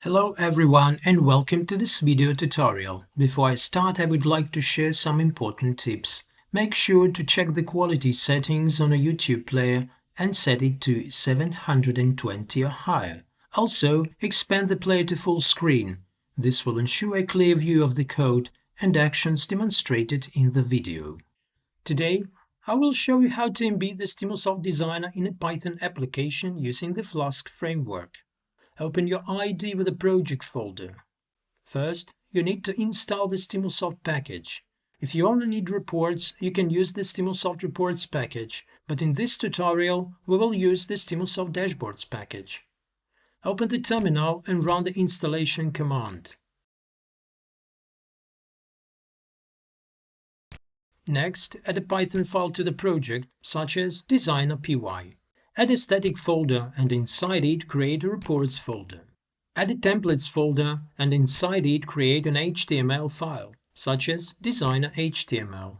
Hello everyone and welcome to this video tutorial. Before I start, I would like to share some important tips. Make sure to check the quality settings on a YouTube player and set it to 720 or higher. Also, expand the player to full screen. This will ensure a clear view of the code and actions demonstrated in the video. Today, I will show you how to embed the Stimulsoft Designer in a Python application using the Flask framework. Open your IDE with a project folder. First, you need to install the Stimulsoft package. If you only need reports, you can use the Stimulsoft Reports package, but in this tutorial, we will use the Stimulsoft Dashboards package. Open the terminal and run the installation command. Next, add a Python file to the project, such as designer.py. Add a static folder and inside it create a reports folder. Add a templates folder and inside it create an HTML file, such as designer.html.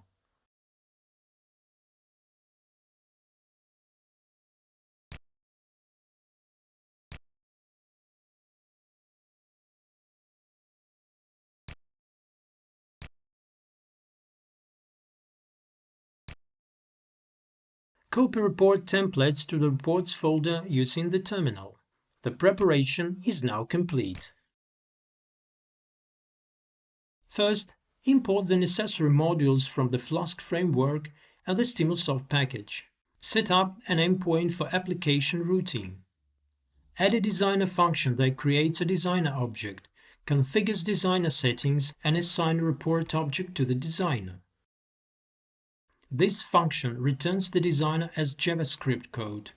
Copy report templates to the reports folder using the terminal. The preparation is now complete. First, import the necessary modules from the Flask framework and the Stimulsoft package. Set up an endpoint for application routing. Add a designer function that creates a designer object, configures designer settings, and assign a report object to the designer. This function returns the designer as JavaScript code.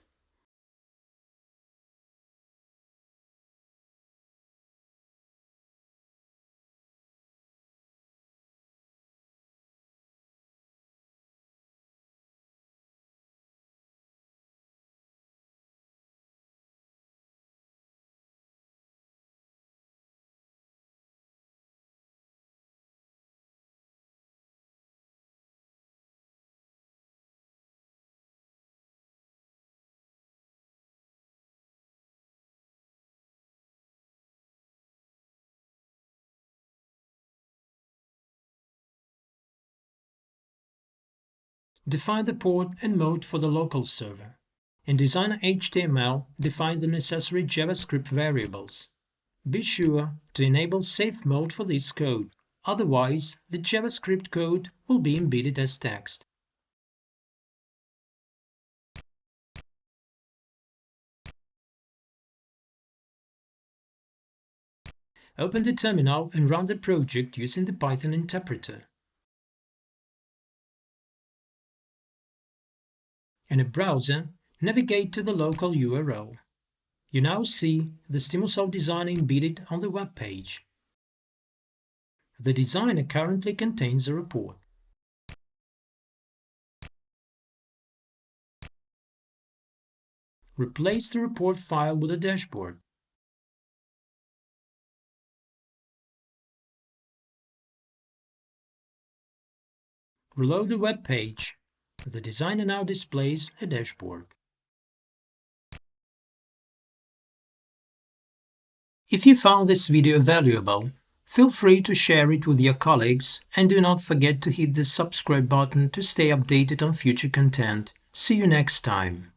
Define the port and mode for the local server. In designer.html, define the necessary JavaScript variables. Be sure to enable safe mode for this code, otherwise the JavaScript code will be embedded as text. Open the terminal and run the project using the Python interpreter. In a browser, navigate to the local URL. You now see the Stimulsoft Designer embedded on the web page. The designer currently contains a report. Replace the report file with a dashboard. Reload the web page. The designer now displays a dashboard. If you found this video valuable, feel free to share it with your colleagues and do not forget to hit the subscribe button to stay updated on future content. See you next time.